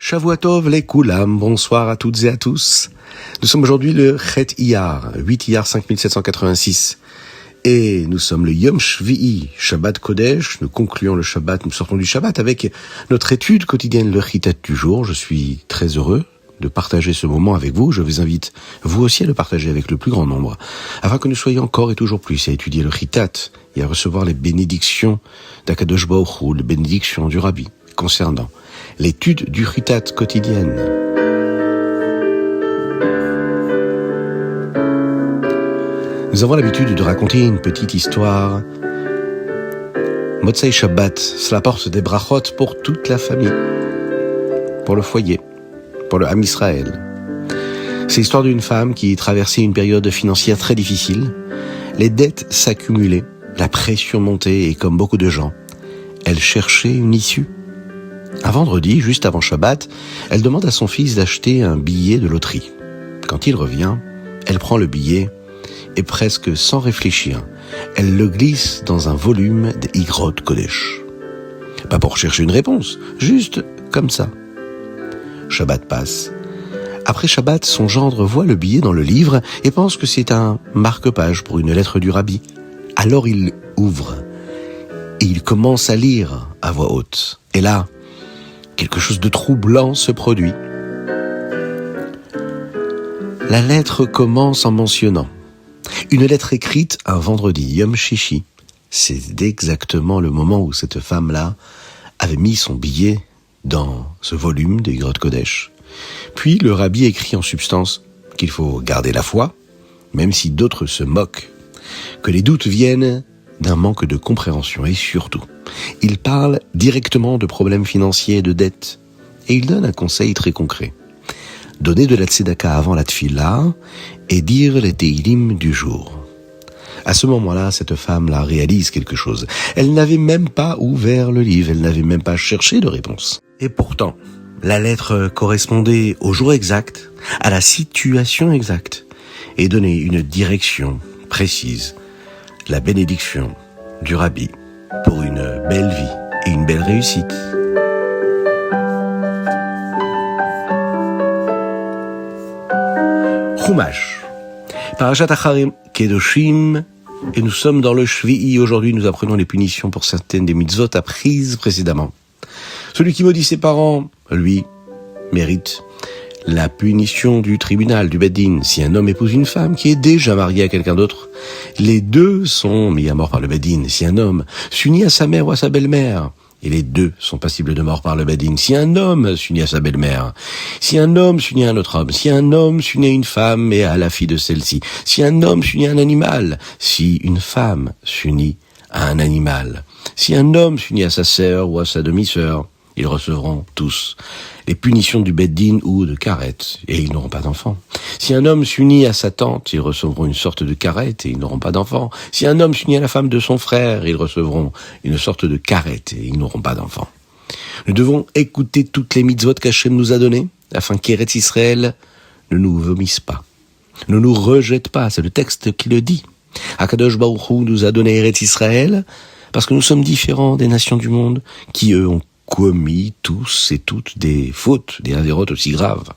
Shavua Tov les Koulam, bonsoir à toutes et à tous. Nous sommes aujourd'hui le Chet Iyar, 8 Iyar 5786. Et nous sommes le Yom Shvi'i, Shabbat Kodesh. Nous concluons le Shabbat, nous sortons du Shabbat avec notre étude quotidienne, le Chitat du jour. Je suis très heureux de partager ce moment avec vous. Je vous invite, vous aussi, à le partager avec le plus grand nombre, afin que nous soyons encore et toujours plus à étudier le Chitat et à recevoir les bénédictions d'Akadosh Baruch Hu, les bénédictions du Rabbi, concernant l'étude du Chitat quotidienne. Nous avons l'habitude de raconter une petite histoire. Motzei Shabbat, cela porte des brachot pour toute la famille, pour le foyer, pour le Ham Israël. C'est l'histoire d'une femme qui traversait une période financière très difficile. Les dettes s'accumulaient, la pression montait et comme beaucoup de gens, elle cherchait une issue. Un vendredi, juste avant Shabbat, elle demande à son fils d'acheter un billet de loterie. Quand il revient, elle prend le billet et presque sans réfléchir, elle le glisse dans un volume des Igrot Kodesh. Pas pour chercher une réponse, juste comme ça. Shabbat passe. Après Shabbat, son gendre voit le billet dans le livre et pense que c'est un marque-page pour une lettre du Rabbi. Alors il ouvre et il commence à lire à voix haute. Et là, quelque chose de troublant se produit. La lettre commence en mentionnant une lettre écrite un vendredi, Yom Shishi. C'est exactement le moment où cette femme-là avait mis son billet dans ce volume des Igrot Kodesh. Puis le Rabbi écrit en substance qu'il faut garder la foi, même si d'autres se moquent, que les doutes viennent d'un manque de compréhension et surtout, il parle directement de problèmes financiers et de dettes. Et il donne un conseil très concret. Donner de la tzedaka avant la tfila et dire les Tehillim du jour. À ce moment-là, cette femme-là réalise quelque chose. Elle n'avait même pas ouvert le livre, elle n'avait même pas cherché de réponse. Et pourtant, la lettre correspondait au jour exact, à la situation exacte, et donnait une direction précise, la bénédiction du Rabbi pour une belle vie et une belle réussite. Chumash, Parashat Acharim Kedoshim, et nous sommes dans le Shvi'i. Aujourd'hui, nous apprenons les punitions pour certaines des mitzvot apprises précédemment. Celui qui maudit ses parents, lui, mérite la punition du tribunal, du Beddin. Si un homme épouse une femme qui est déjà mariée à quelqu'un d'autre, les deux sont mis à mort par le Beddin. Si un homme s'unit à sa mère ou à sa belle-mère, et les deux sont passibles de mort par le Beddin. Si un homme s'unit à sa belle-mère, si un homme s'unit à un autre homme, si un homme s'unit à une femme et à la fille de celle-ci, si un homme s'unit à un animal, si une femme s'unit à un animal, si un homme s'unit à sa sœur ou à sa demi-sœur, ils recevront tous les punitions du Beddin ou de Karet, et ils n'auront pas d'enfants. Si un homme s'unit à sa tante, ils recevront une sorte de Karet, et ils n'auront pas d'enfants. Si un homme s'unit à la femme de son frère, ils recevront une sorte de Karet, et ils n'auront pas d'enfants. Nous devons écouter toutes les mitzvot qu'Hachem nous a données, afin qu'Eretz Israël ne nous vomisse pas, ne nous rejette pas. C'est le texte qui le dit. Akadosh Baruch Hu nous a donné Eretz Israël, parce que nous sommes différents des nations du monde, qui eux ont commis tous et toutes des fautes, des avérotes aussi graves.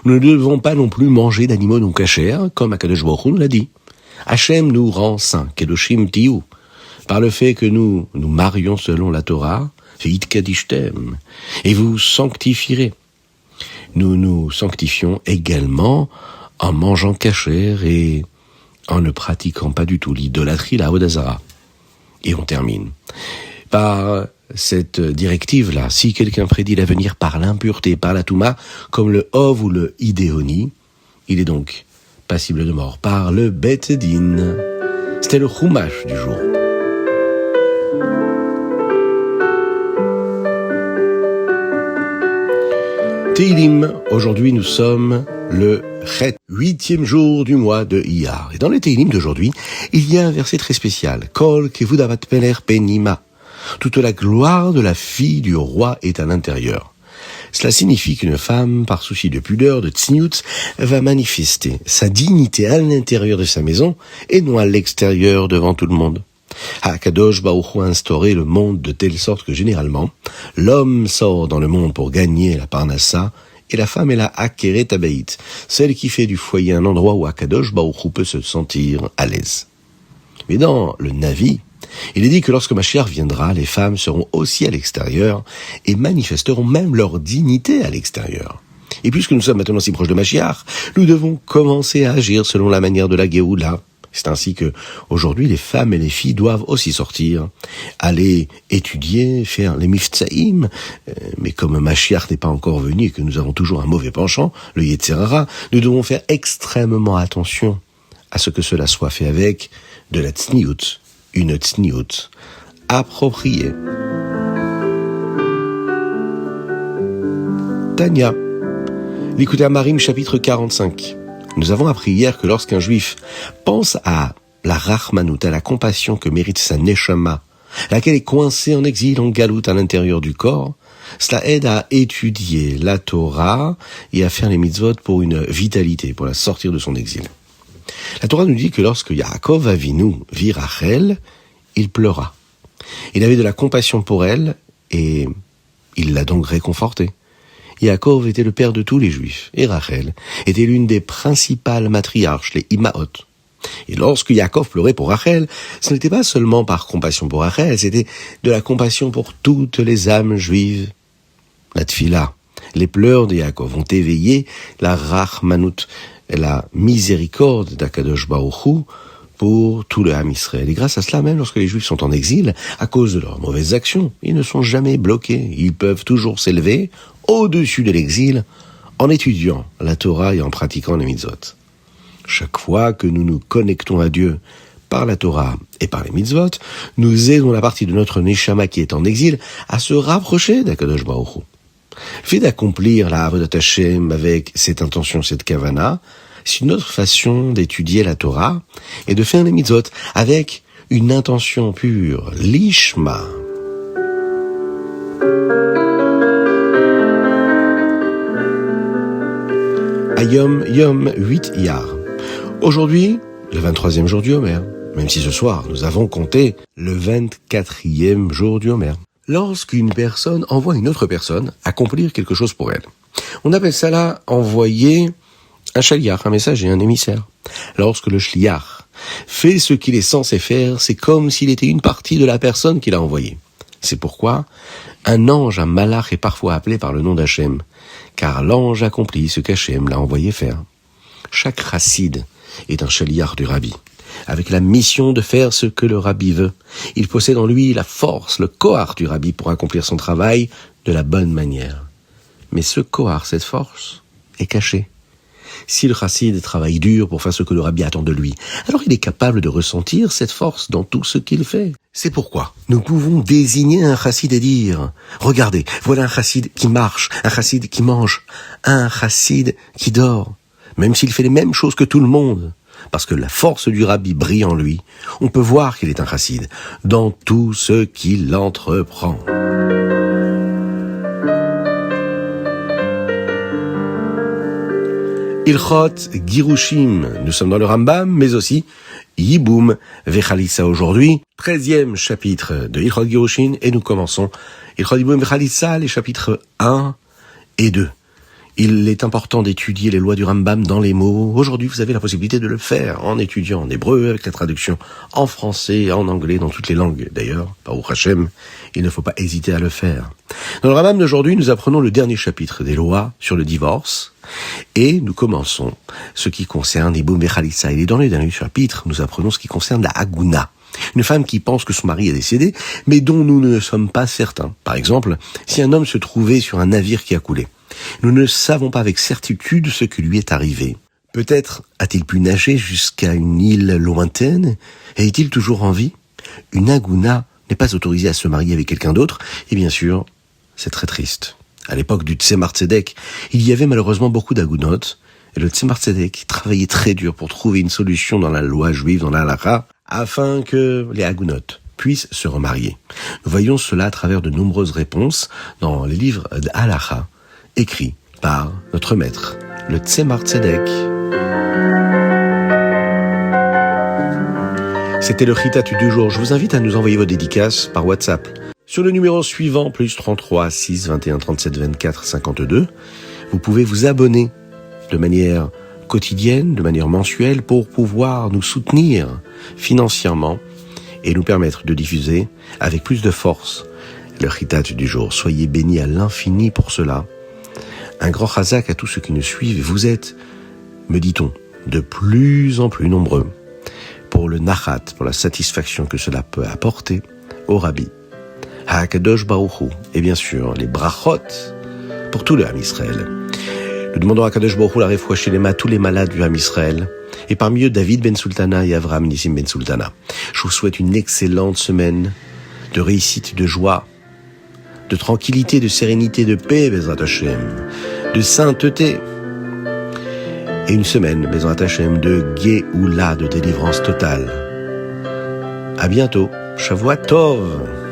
Nous ne devons pas non plus manger d'animaux non cachers, comme Akadosh Baruch Hu nous l'a dit. Hachem nous rend saints, Kedoshim Tiyu, par le fait que nous nous marions selon la Torah, Ve'itkadishtem, et vous sanctifierez. Nous nous sanctifions également en mangeant kasher et en ne pratiquant pas du tout l'idolâtrie, la Avodazara. Et on termine par cette directive-là. Si quelqu'un prédit l'avenir par l'impureté, par la Touma, comme le Hov ou le Idéoni, il est donc passible de mort par le Bet Din. C'était le Chumash du jour. Tehillim, aujourd'hui nous sommes le Chet, 8e jour du mois de Iyar. Et dans le Tehillim d'aujourd'hui, il y a un verset très spécial. Kol kevudavat peler penima. Toute la gloire de la fille du roi est à l'intérieur. Cela signifie qu'une femme, par souci de pudeur, de tzniut, va manifester sa dignité à l'intérieur de sa maison et non à l'extérieur devant tout le monde. Kadosh Baruch Hu a instauré le monde de telle sorte que généralement, l'homme sort dans le monde pour gagner la parnassa, et la femme est la Akeret Abaït, celle qui fait du foyer un endroit où Kadosh Baruch Hu peut se sentir à l'aise. Mais dans le Navi, il est dit que lorsque Mashiach viendra, les femmes seront aussi à l'extérieur et manifesteront même leur dignité à l'extérieur. Et puisque nous sommes maintenant si proches de Mashiach, nous devons commencer à agir selon la manière de la Géoula. C'est ainsi que, aujourd'hui, les femmes et les filles doivent aussi sortir, aller étudier, faire les miftsaïm, mais comme Mashiach n'est pas encore venu et que nous avons toujours un mauvais penchant, le Yetzer Hara, nous devons faire extrêmement attention à ce que cela soit fait avec de la tsniout, une tsniout appropriée. Tanya, l'Ikutei Amarim, chapitre 45. Nous avons appris hier que lorsqu'un juif pense à la rachmanout, à la compassion que mérite sa neshama, laquelle est coincée en exil, en galoute à l'intérieur du corps, cela aide à étudier la Torah et à faire les mitzvot pour une vitalité, pour la sortir de son exil. La Torah nous dit que lorsque Yaakov Avinu vit Rachel, il pleura. Il avait de la compassion pour elle et il l'a donc réconfortée. Yaakov était le père de tous les Juifs et Rachel était l'une des principales matriarches, les Imaot. Et lorsque Yaakov pleurait pour Rachel, ce n'était pas seulement par compassion pour Rachel, c'était de la compassion pour toutes les âmes juives. La tfila, les pleurs de Yaakov ont éveillé la rachmanout, la miséricorde d'Akadosh Baruch Hu pour tout le Ham Israël. Et grâce à cela, même lorsque les Juifs sont en exil, à cause de leurs mauvaises actions, ils ne sont jamais bloqués. Ils peuvent toujours s'élever au-dessus de l'exil en étudiant la Torah et en pratiquant les mitzvot. Chaque fois que nous nous connectons à Dieu par la Torah et par les mitzvot, nous aidons la partie de notre neshama qui est en exil à se rapprocher d'Akadosh Baruch Hu. Le fait d'accomplir la Avodat Hashem avec cette intention, cette kavana, c'est une autre façon d'étudier la Torah et de faire les mitzvot avec une intention pure, l'ishma. Ayom Yom 8 Iyar. Aujourd'hui, le 23e jour du Homer, même si ce soir nous avons compté le 24e jour du Homer. Lorsqu'une personne envoie une autre personne accomplir quelque chose pour elle, on appelle ça là envoyer un shaliach, un messager, un émissaire. Lorsque le shliach fait ce qu'il est censé faire, c'est comme s'il était une partie de la personne qu'il a envoyée. C'est pourquoi un ange, un malach, est parfois appelé par le nom d'Hachem, car l'ange accomplit ce qu'Hachem l'a envoyé faire. Chaque chassid est un shaliach du rabbi, avec la mission de faire ce que le rabbi veut. Il possède en lui la force, le kohar du rabbi pour accomplir son travail de la bonne manière. Mais ce kohar, cette force, est caché. Si le chassid travaille dur pour faire ce que le rabbi attend de lui, alors il est capable de ressentir cette force dans tout ce qu'il fait. C'est pourquoi nous pouvons désigner un chassid et dire « Regardez, voilà un chassid qui marche, un chassid qui mange, un chassid qui dort, même s'il fait les mêmes choses que tout le monde. » Parce que la force du rabbi brille en lui, on peut voir qu'il est un chassid dans tout ce qu'il entreprend. Ilchot Girushim, nous sommes dans le Rambam, mais aussi Yiboum Vechalissa aujourd'hui, 13e chapitre de Ilchot Girushim, et nous commençons Ilchot Yiboum Vechalissa, les chapitres 1 et 2. Il est important d'étudier les lois du Rambam dans les mots. Aujourd'hui, vous avez la possibilité de le faire en étudiant en hébreu, avec la traduction en français, en anglais, dans toutes les langues. D'ailleurs, Baruch Hashem, il ne faut pas hésiter à le faire. Dans le Rambam d'aujourd'hui, nous apprenons le dernier chapitre des lois sur le divorce. Et nous commençons ce qui concerne Yiboum Vechalissa. Et dans le dernier chapitre, nous apprenons ce qui concerne la Haguna. Une femme qui pense que son mari est décédé, mais dont nous ne sommes pas certains. Par exemple, si un homme se trouvait sur un navire qui a coulé, nous ne savons pas avec certitude ce qui lui est arrivé. Peut-être a-t-il pu nager jusqu'à une île lointaine, et est-il toujours en vie? Une Haguna n'est pas autorisée à se marier avec quelqu'un d'autre, et bien sûr, c'est très triste. À l'époque du Tzemar Tzedek, il y avait malheureusement beaucoup d'Hagunot, et le Tzemar Tzedek travaillait très dur pour trouver une solution dans la loi juive, dans la halakha, afin que les Hagunot puissent se remarier. Nous voyons cela à travers de nombreuses réponses dans les livres d'halakha, écrits par notre maître, le Tzemar Tzedek. C'était le Chitat du jour. Je vous invite à nous envoyer vos dédicaces par WhatsApp. Sur le numéro suivant, plus 33 6 21 37 24 52, vous pouvez vous abonner de manière quotidienne, de manière mensuelle, pour pouvoir nous soutenir financièrement et nous permettre de diffuser avec plus de force le Chitat du jour. Soyez bénis à l'infini pour cela. Un grand chazak à tous ceux qui nous suivent. Vous êtes, me dit-on, de plus en plus nombreux pour le nachat, pour la satisfaction que cela peut apporter au Rabbi. HaKadosh Baruch Hu, et bien sûr les brachot pour tout le Ham Israël. Nous demandons à HaKadosh Baruch Hu la réfoua shelema, tous les malades du Ham Israël, et parmi eux David Ben Sultana et Avraham Nissim Ben Sultana. Je vous souhaite une excellente semaine de réussite, de joie, de tranquillité, de sérénité, de paix, Bezrat Hashem, de sainteté, et une semaine, Bezrat Hashem, de Géoula, de délivrance totale. À bientôt, Shavua Tov.